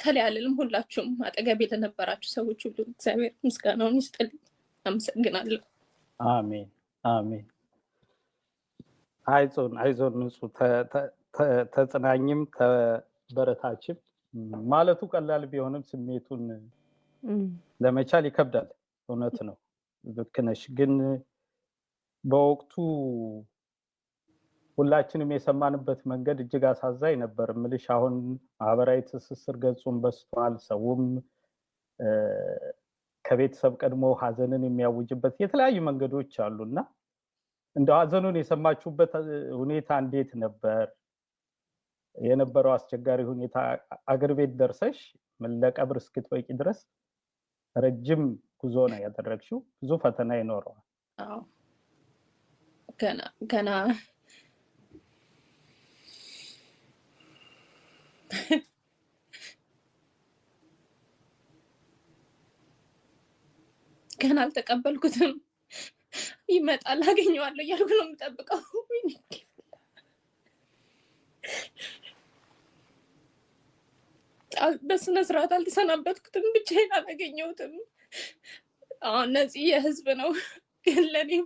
ከሌ አልልም። ሁላችሁም አጠገቤ ለነበራችሁ ሰዎች ሁሉ እግዚአብሔር ምስጋናውን ይስጥልኝ። አመሰግናለሁ። አሜን አሜን። አይዞን ንጹህ ተጽናኝም ተበረታችም ማለቱ ቀላል ቢሆንም ስሜቱን ለመቻል ይከብዳል። እውነት ነው፣ ልክ ነሽ። ግን በወቅቱ ሁላችንም የሰማንበት መንገድ እጅግ አሳዛኝ ነበር። ምልሽ አሁን ማህበራዊ ትስስር ገጹን በስቷል። ሰውም ከቤተሰብ ቀድሞ ሀዘንን የሚያውጅበት የተለያዩ መንገዶች አሉና እንደው ሀዘኑን የሰማችሁበት ሁኔታ እንዴት ነበር? የነበረው አስቸጋሪ ሁኔታ አገር ቤት ደርሰሽ ለቀብር እስክትበቂ ድረስ ረጅም ጉዞ ነው ያደረግሽው። ብዙ ፈተና ይኖረዋል። አዎ ገና አልተቀበልኩትም። ይመጣል አገኘዋለሁ እያልኩ ነው የምጠብቀው። በስነ ስርዓት አልተሰናበትኩትም። ብቻዬን አላገኘሁትም። አሁን ነፂ የህዝብ ነው፣ ግን ለኔም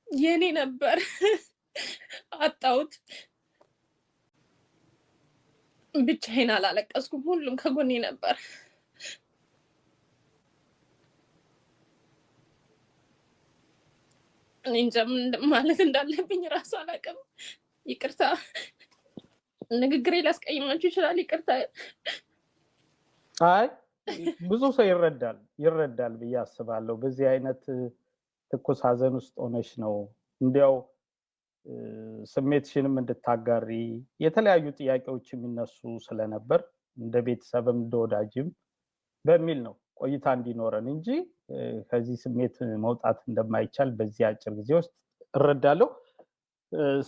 የኔ ነበር። አጣሁት። ብቻዬን አላለቀስኩም። ሁሉም ከጎኔ ነበር። እንጃ ማለት እንዳለብኝ ራሱ አላውቅም። ይቅርታ፣ ንግግሬ ላስቀይማችሁ ይችላል። ይቅርታ። አይ ብዙ ሰው ይረዳል ብዬ አስባለሁ። በዚህ አይነት ትኩስ ሀዘን ውስጥ ሆነሽ ነው እንዲያው ስሜትሽንም እንድታጋሪ የተለያዩ ጥያቄዎች የሚነሱ ስለነበር እንደ ቤተሰብም እንደ ወዳጅም በሚል ነው ቆይታ እንዲኖረን እንጂ ከዚህ ስሜት መውጣት እንደማይቻል በዚህ አጭር ጊዜ ውስጥ እረዳለሁ።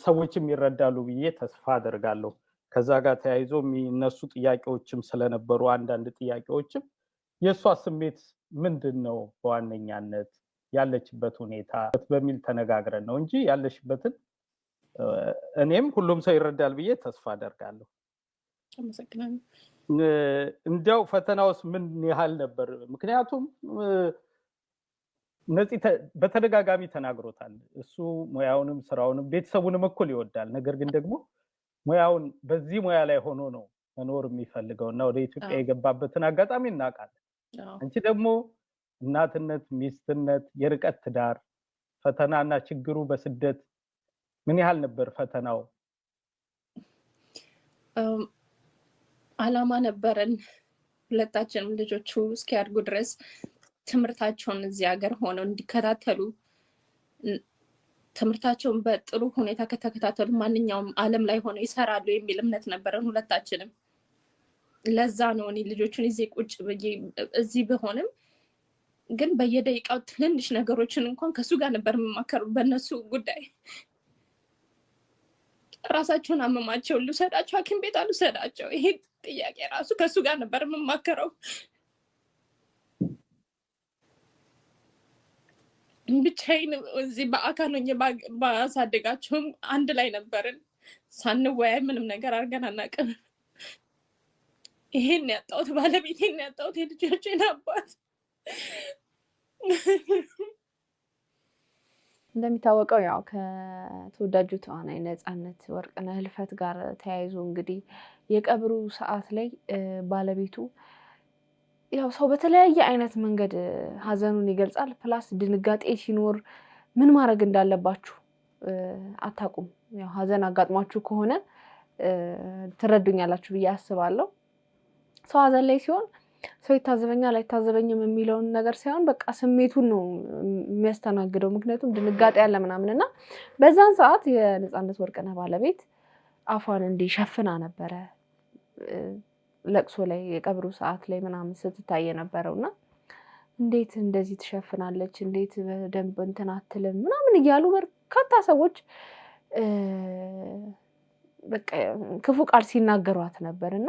ሰዎችም ይረዳሉ ብዬ ተስፋ አደርጋለሁ። ከዛ ጋር ተያይዞ የሚነሱ ጥያቄዎችም ስለነበሩ አንዳንድ ጥያቄዎችም የእሷ ስሜት ምንድን ነው በዋነኛነት ያለችበት ሁኔታ በሚል ተነጋግረን ነው እንጂ ያለሽበትን እኔም ሁሉም ሰው ይረዳል ብዬ ተስፋ አደርጋለሁ። አመሰግናለሁ። እንዲያው ፈተናውስ ምን ያህል ነበር? ምክንያቱም ነፂ በተደጋጋሚ ተናግሮታል። እሱ ሙያውንም ስራውንም ቤተሰቡንም እኩል ይወዳል። ነገር ግን ደግሞ ሙያውን በዚህ ሙያ ላይ ሆኖ ነው መኖር የሚፈልገው እና ወደ ኢትዮጵያ የገባበትን አጋጣሚ እናውቃለን። አንቺ ደግሞ እናትነት፣ ሚስትነት፣ የርቀት ትዳር ፈተናና ችግሩ በስደት ምን ያህል ነበር ፈተናው? አላማ ነበረን ሁለታችንም ልጆቹ እስኪያድጉ ድረስ ትምህርታቸውን እዚህ ሀገር ሆነው እንዲከታተሉ፣ ትምህርታቸውን በጥሩ ሁኔታ ከተከታተሉ ማንኛውም ዓለም ላይ ሆነው ይሰራሉ የሚል እምነት ነበረን ሁለታችንም። ለዛ ነው እኔ ልጆቹን እዚህ ቁጭ ብዬ እዚህ ብሆንም ግን በየደቂቃው ትንንሽ ነገሮችን እንኳን ከሱ ጋር ነበር የምማከሩ በእነሱ ጉዳይ። ራሳቸውን አመማቸው፣ ልውሰዳቸው ሐኪም ቤት አልውሰዳቸው፣ ይሄ ጥያቄ ራሱ ከሱ ጋር ነበር የምማከረው። ብቻዬን እዚህ በአካል ሆኜ ባሳደጋቸውም አንድ ላይ ነበርን። ሳንወያይ ምንም ነገር አድርገን አናውቅም። ይሄን ያጣሁት ባለቤቴን ያጣሁት የልጆቼን አባት። እንደሚታወቀው ያው ከተወዳጁ ተዋናይ ነፃነት ወርቅነህ ህልፈት ጋር ተያይዞ እንግዲህ የቀብሩ ሰዓት ላይ ባለቤቱ ያው ሰው በተለያየ አይነት መንገድ ሀዘኑን ይገልጻል። ፕላስ ድንጋጤ ሲኖር ምን ማድረግ እንዳለባችሁ አታውቁም። ያው ሀዘን አጋጥሟችሁ ከሆነ ትረዱኛላችሁ ብዬ አስባለሁ። ሰው ሀዘን ላይ ሲሆን ሰው ይታዘበኛል አይታዘበኝም የሚለውን ነገር ሳይሆን በቃ ስሜቱን ነው የሚያስተናግደው። ምክንያቱም ድንጋጤ ያለ ምናምን እና በዛን ሰዓት የነፃነት ወርቅነህ ባለቤት አፏን እንዲሸፍና ነበረ ለቅሶ ላይ የቀብሩ ሰዓት ላይ ምናምን ስትታይ ነበረው እና እንዴት እንደዚህ ትሸፍናለች፣ እንዴት በደንብ እንትን አትልም ምናምን እያሉ በርካታ ሰዎች በቃ ክፉ ቃል ሲናገሯት ነበር እና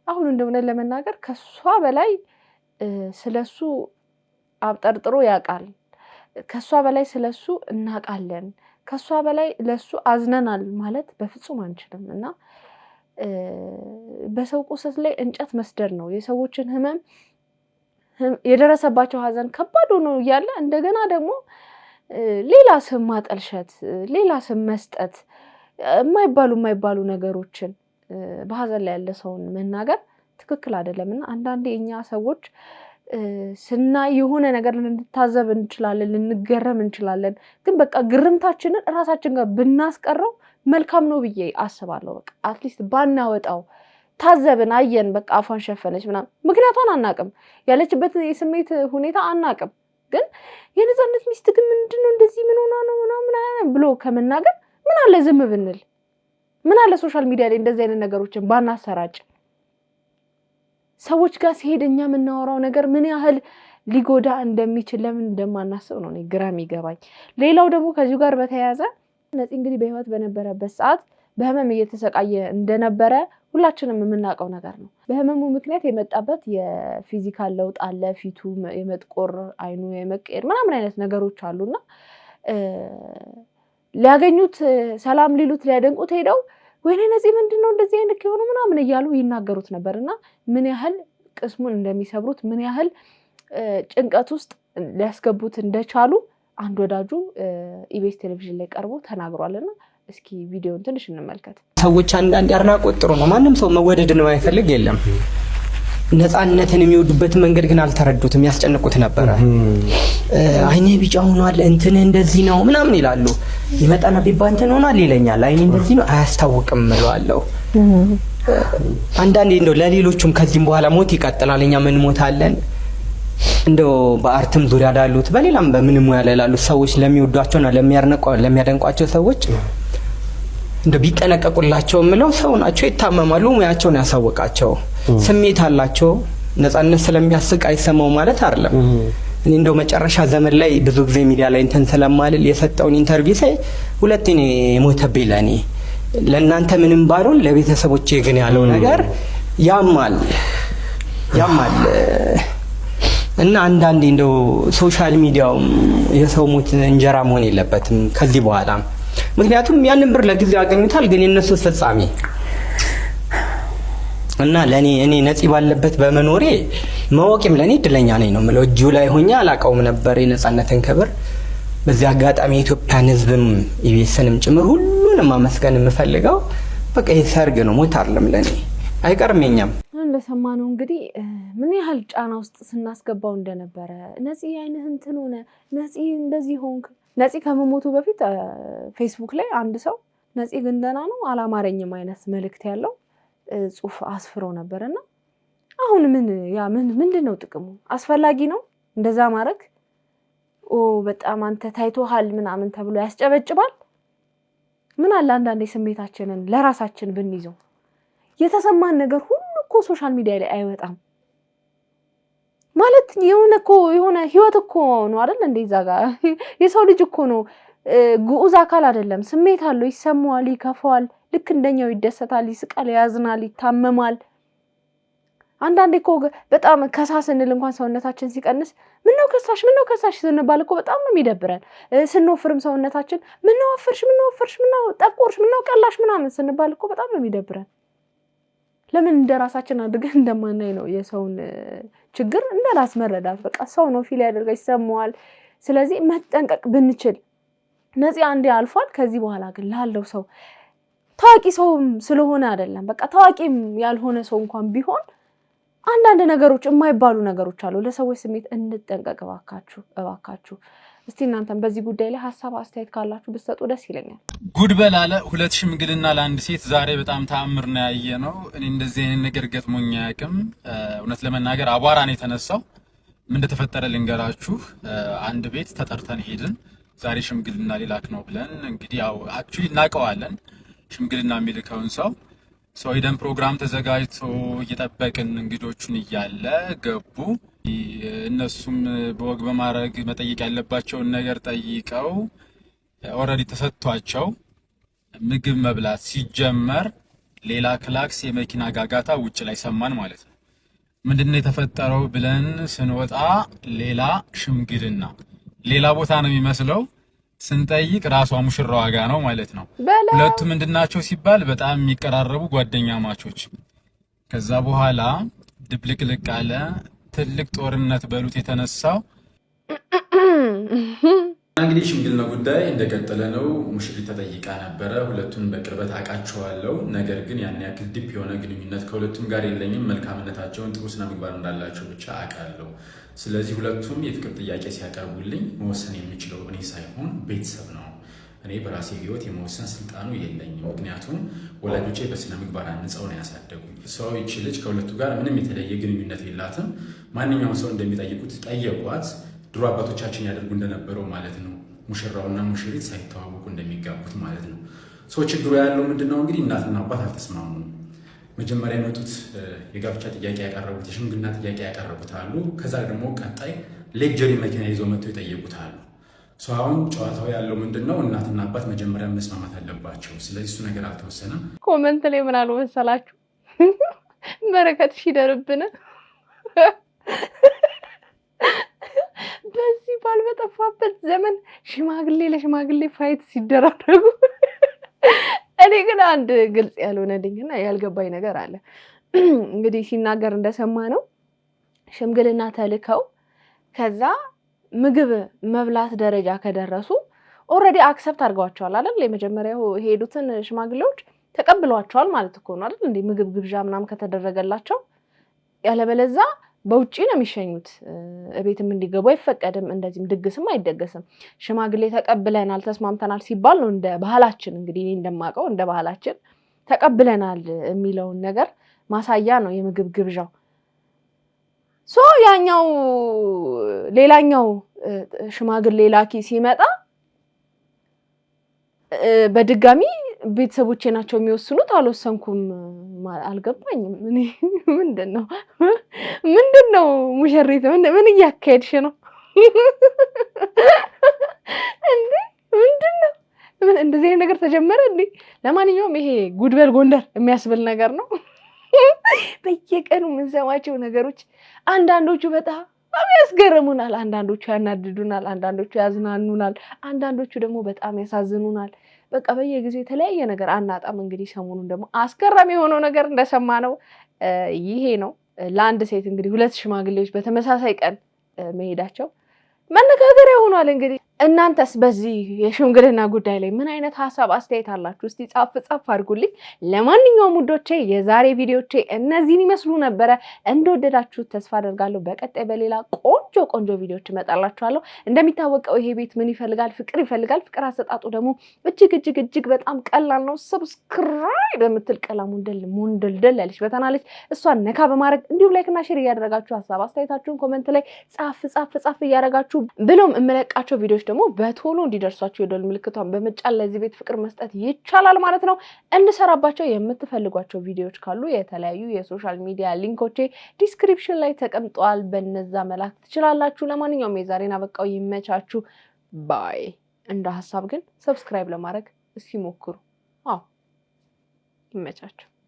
አሁን እንደሆነ ለመናገር ከሷ በላይ ስለሱ አብጠርጥሮ ያውቃል። ከሷ በላይ ስለሱ እናውቃለን። ከሷ በላይ ለሱ አዝነናል ማለት በፍጹም አንችልም እና በሰው ቁስል ላይ እንጨት መስደር ነው የሰዎችን ህመም የደረሰባቸው ሀዘን ከባድ ሆኖ ያለ እንደገና ደግሞ ሌላ ስም ማጠልሸት ሌላ ስም መስጠት የማይባሉ ነገሮችን በሀዘን ላይ ያለ ሰውን መናገር ትክክል አይደለምና አንዳንዴ እኛ ሰዎች ስናይ የሆነ ነገር ልንታዘብ እንችላለን ልንገረም እንችላለን ግን በቃ ግርምታችንን ራሳችን ጋር ብናስቀረው መልካም ነው ብዬ አስባለሁ በቃ አትሊስት ባናወጣው ታዘብን አየን በቃ አፏን ሸፈነች ምናምን ምክንያቱም አናቅም ያለችበት የስሜት ሁኔታ አናቅም ግን የነፃነት ሚስት ግን ምንድነው እንደዚህ ምን ሆና ነው ምናምን ብሎ ከመናገር ምን አለ ዝም ብንል ምን አለ ሶሻል ሚዲያ ላይ እንደዚህ አይነት ነገሮችን ባናሰራጭ ሰዎች ጋር ሲሄድኛ የምናወራው ነገር ምን ያህል ሊጎዳ እንደሚችል ለምን እንደማናስብ ነው እኔ ግራ የሚገባኝ ሌላው ደግሞ ከዚሁ ጋር በተያያዘ ነፂ እንግዲህ በህይወት በነበረበት ሰዓት በህመም እየተሰቃየ እንደነበረ ሁላችንም የምናውቀው ነገር ነው በህመሙ ምክንያት የመጣበት የፊዚካል ለውጥ አለ ፊቱ የመጥቆር አይኑ የመቀየር ምናምን አይነት ነገሮች አሉና ሊያገኙት ሰላም ሊሉት ሊያደንቁት ሄደው ወይኔ ነፂ ምንድነው እንደዚህ አይነት የሆነ ምናምን እያሉ ይናገሩት ነበርና ምን ያህል ቅስሙን እንደሚሰብሩት ምን ያህል ጭንቀት ውስጥ ሊያስገቡት እንደቻሉ አንድ ወዳጁ ኢቢኤስ ቴሌቪዥን ላይ ቀርቦ ተናግሯልና እስኪ ቪዲዮውን ትንሽ እንመልከት ሰዎች አንዳንድ አድናቆት ጥሩ ነው ማንም ሰው መወደድን የማይፈልግ የለም ነፃነትን የሚወዱበት መንገድ ግን አልተረዱትም ያስጨንቁት ነበር አይኔ ቢጫ ሆኗል እንትን እንደዚህ ነው ምናምን ይላሉ ይመጣና ቢባል እንትን ሆኗል ይለኛል አይኔ እንደዚህ ነው አያስታውቅም እለዋለሁ አንዳንዴ እንደው ለሌሎቹም ከዚህም በኋላ ሞት ይቀጥላል እኛ ምን ሞታለን እንደው በአርትም ዙሪያ ዳሉት በሌላም በምንም ሙያ ላይ ላሉት ሰዎች ለሚወዷቸውና ለሚያደንቋቸው ሰዎች እንደው ቢጠነቀቁላቸው ምለው ሰው ናቸው ይታመማሉ ሙያቸውን ያሳወቃቸው ስሜት አላቸው ነፃነት ስለሚያስቅ አይሰማው ማለት አይደለም እኔ እንደው መጨረሻ ዘመን ላይ ብዙ ጊዜ ሚዲያ ላይ እንትን ስለማልል የሰጠውን ኢንተርቪው ሳይ ሁለቴ ነው የሞተብኝ ለኔ ለእናንተ ምንም ባልሆን ለቤተሰቦቼ ግን ያለው ነገር ያማል እና አንዳንዴ እንደው ሶሻል ሚዲያው የሰው ሞት እንጀራ መሆን የለበትም ከዚህ በኋላ ምክንያቱም ያንን ብር ለጊዜው ያገኙታል ግን የነሱ ፍጻሜ እና ለኔ እኔ ነፂ ባለበት በመኖሬ ማወቅም ለኔ እድለኛ ነኝ ነው ማለት እጁ ላይ ሆኛ አላቀውም ነበር የነፃነትን ክብር በዚህ አጋጣሚ ኢትዮጵያን ህዝብም ኢቢኤስንም ጭምር ሁሉንም ማመስገን የምፈልገው በቃ የሰርግ ነው ሞት አይደለም ለኔ አይቀርምኛም እንደሰማነው እንግዲህ ምን ያህል ጫና ውስጥ ስናስገባው እንደነበረ ነፂ አይነህ እንትን ሆነ ነፂ እንደዚህ ሆንክ ነፂ ከመሞቱ በፊት ፌስቡክ ላይ አንድ ሰው ነፂ ግን ደህና ነው አላማረኝም አይነት መልእክት ያለው ጽሁፍ አስፍሮ ነበርና አሁን ምንድነው ጥቅሙ አስፈላጊ ነው እንደዛ ማድረግ በጣም አንተ ታይቶሃል ምናምን ተብሎ ያስጨበጭባል ምን አለ አንዳንዴ ስሜታችንን ለራሳችን ብንይዘው የተሰማን ነገር ሁሉ እኮ ሶሻል ሚዲያ ላይ አይወጣም ማለት የሆነ ህይወት እኮ ነው አይደል እንደዛ ጋር የሰው ልጅ እኮ ነው ጉኡዝ አካል አይደለም ስሜት አለው ይሰማዋል ይከፋዋል ልክ እንደኛው ይደሰታል ይስቃል ያዝናል ይታመማል አንዳንዴ እኮ በጣም ከሳስንል እንኳን ሰውነታችን ሲቀንስ ምነው ከሳሽ ስንባል እኮ በጣም ነው የሚደብረን ስንወፍርም ሰውነታችን ምነው ወፈርሽ ምነው ጠቆርሽ ምነው ቀላሽ ምናምን ስንባል እኮ በጣም ነው የሚደብረን ለምን እንደራሳችን አድርገን እንደማናይ ነው የሰውን ችግር እንደራስ መረዳት በቃ ሰው ነው ፊል ያደርጋል ይሰማዋል ስለዚህ መጠንቀቅ ብንችል ነፂ አንዴ አልፏል ከዚህ በኋላ ግን ላለው ሰው ታዋቂ ሰው ስለሆነ አይደለም በቃ ታዋቂም ያልሆነ ሰው እንኳን ቢሆን አንዳንድ ነገሮች የማይባሉ ነገሮች አሉ ለሰዎች ስሜት እንጠንቀቅ እባካችሁ እስቲ እናንተም በዚህ ጉዳይ ላይ ሐሳብ አስተያየት ካላችሁ ብትሰጡ ደስ ይለኛል ጉድ በላለ ሁለት ሽምግልና ለአንድ ሴት ዛሬ በጣም ተአምር ነው ያየነው እኔ እንደዚህ አይነት ነገር ገጥሞኝ አያውቅም እውነት ለመናገር አቧራ ነው የተነሳው ምን እንደተፈጠረ ልንገራችሁ አንድ ቤት ተጠርተን ሄድን ዛሬ ሽምግልና ሊላክ ነው ብለን እንግዲህ ያው አክቹሊ እናቀዋለን ሽምግልና የሚልከውን ሰው ሄደን ፕሮግራም ተዘጋጅቶ እየጠበቅን እንግዶቹን እያለ ገቡ እነሱም በወግ በማድረግ መጠየቅ ያለባቸውን ነገር ጠይቀው ኦልሬዲ ተሰጥቷቸው ምግብ መብላት ሲጀመር ሌላ ክላክስ የመኪና ጋጋታ ውጭ ላይ ሰማን ማለት ነው ምንድነው የተፈጠረው ብለን ስንወጣ ሌላ ሽምግልና ሌላ ቦታ ነው የሚመስለው ስንጠይቅ ራሷ ሙሽራዋ ጋር ነው ማለት ነው። ሁለቱ ምንድናቸው ሲባል በጣም የሚቀራረቡ ጓደኛ ማቾች። ከዛ በኋላ ድብልቅልቅ አለ። ትልቅ ጦርነት በሉት የተነሳው እንግዲህ ሽምግልና ጉዳይ እንደቀጠለ ነው። ሙሽሪት ተጠይቃ ነበረ። ሁለቱን በቅርበት አውቃቸዋለሁ፣ ነገር ግን ያን ያክል ዲፕ የሆነ ግንኙነት ከሁለቱም ጋር የለኝም። መልካምነታቸውን፣ ጥሩ ስነ ምግባር እንዳላቸው ብቻ አውቃለሁ። ስለዚህ ሁለቱም የፍቅር ጥያቄ ሲያቀርቡልኝ መወሰን የሚችለው እኔ ሳይሆን ቤተሰብ ነው። እኔ በራሴ ህይወት የመወሰን ስልጣኑ የለኝም። ምክንያቱም ወላጆቼ በስነ ምግባር አንጸው ነው ያሳደጉኝ። ሰው ይቺ ልጅ ከሁለቱ ጋር ምንም የተለየ ግንኙነት የላትም። ማንኛውም ሰው እንደሚጠይቁት ጠየቋት። ድሮ አባቶቻችን ያደርጉ እንደነበረው ማለት ነው። ሙሽራውና ሙሽሪት ሳይተዋወቁ እንደሚጋቡት ማለት ነው። ሰው ችግሩ ያለው ምንድነው እንግዲህ እናትና አባት አልተስማሙም። መጀመሪያ የመጡት የጋብቻ ጥያቄ ያቀረቡት የሽምግልና ጥያቄ ያቀረቡት አሉ። ከዛ ደግሞ ቀጣይ ሌክጀሪ መኪና ይዘው መጥተው የጠየቁት አሉ። ሰው አሁን ጨዋታው ያለው ምንድነው እናትና አባት መጀመሪያ መስማማት አለባቸው። ስለዚህ እሱ ነገር አልተወሰነም። ኮመንት ላይ ምን አሉ መሰላችሁ? በረከትሽ ይደርብን። በዚህ ባልበጠፋበት ዘመን ሽማግሌ ለሽማግሌ ፋይት ሲደራረጉ እኔ ግን አንድ ግልጽ ያልሆነልኝና ያልገባኝ ነገር አለ። እንግዲህ ሲናገር እንደሰማ ነው ሽምግልና ተልከው ከዛ ምግብ መብላት ደረጃ ከደረሱ ኦልሬዲ አክሰፕት አድርገዋቸዋል አይደል? የመጀመሪያው ሄዱትን ሽማግሌዎች ተቀብለዋቸዋል ማለት እኮ ነው አይደል? እንዴ ምግብ ግብዣ ምናምን ከተደረገላቸው ያለበለዛ በውጪ ነው የሚሸኙት። እቤትም እንዲገቡ አይፈቀድም። እንደዚህም ድግስም አይደገስም። ሽማግሌ ተቀብለናል ተስማምተናል ሲባል ነው እንደ ባህላችን እንግዲህ እኔ እንደማውቀው እንደ ባህላችን ተቀብለናል የሚለውን ነገር ማሳያ ነው የምግብ ግብዣው። ሶ ያኛው ሌላኛው ሽማግሌ ላኪ ሲመጣ በድጋሚ ቤተሰቦቼ ናቸው የሚወስኑት። አልወሰንኩም፣ አልገባኝም። እኔ ምንድነው ሙሽሪት ምን እያካሄድሽ ነው እንዴ? ምንድነው እንደዚህ ነገር ተጀመረ እንዴ? ለማንኛውም ይሄ ጉድበል ጎንደር የሚያስብል ነገር ነው። በየቀኑ የምንሰማቸው ነገሮች አንዳንዶቹ በጣም ያስገርሙናል፣ አንዳንዶቹ ያናድዱናል፣ አንዳንዶቹ ያዝናኑናል፣ አንዳንዶቹ ደግሞ በጣም ያሳዝኑናል። በቃ በየጊዜው የተለያየ ነገር አናጣም። እንግዲህ ሰሞኑን ደግሞ አስገራሚ የሆነው ነገር እንደሰማነው ይሄ ነው። ለአንድ ሴት እንግዲህ 2 ሽማግሌዎች በተመሳሳይ ቀን መሄዳቸው መነጋገሪያ ሆኗል። እንግዲህ እናንተስ በዚህ የሽምግልና ጉዳይ ላይ ምን አይነት ሀሳብ አስተያየት አላችሁ? እስቲ ጻፍ አድርጉልኝ። ለማንኛውም ውዶቼ የዛሬ ቪዲዮቼ እነዚህን ይመስሉ ነበረ። እንደወደዳችሁ ተስፋ አደርጋለሁ። በቀጣይ በሌላ ቆንጆ ቪዲዮች እመጣላችኋለሁ። እንደሚታወቀው ይሄ ቤት ምን ይፈልጋል? ፍቅር ይፈልጋል። ፍቅር አሰጣጡ ደግሞ እጅግ በጣም ቀላል ነው። ሰብስክራይብ በምትል ቀላሙ ሞንደልደል ያለች በተናለች እሷን ነካ በማድረግ እንዲሁም ላይክና ሼር እያደረጋችሁ ሀሳብ አስተያየታችሁን ኮሜንት ላይ ጻፍ እያደረጋችሁ ብሎም እመለቃቸው ቪዲዮዎች ደግሞ በቶሎ እንዲደርሷችሁ የደወል ምልክቷን በመጫን ለዚህ ቤት ፍቅር መስጠት ይቻላል ማለት ነው። እንሰራባቸው የምትፈልጓቸው ቪዲዮዎች ካሉ የተለያዩ የሶሻል ሚዲያ ሊንኮቼ ዲስክሪፕሽን ላይ ተቀምጠዋል። በነዛ መላክ ትችላላችሁ። ለማንኛውም የዛሬን አበቃው። ይመቻችሁ ባይ። እንደ ሀሳብ ግን ሰብስክራይብ ለማድረግ እስኪ ሞክሩ። ይመቻችሁ።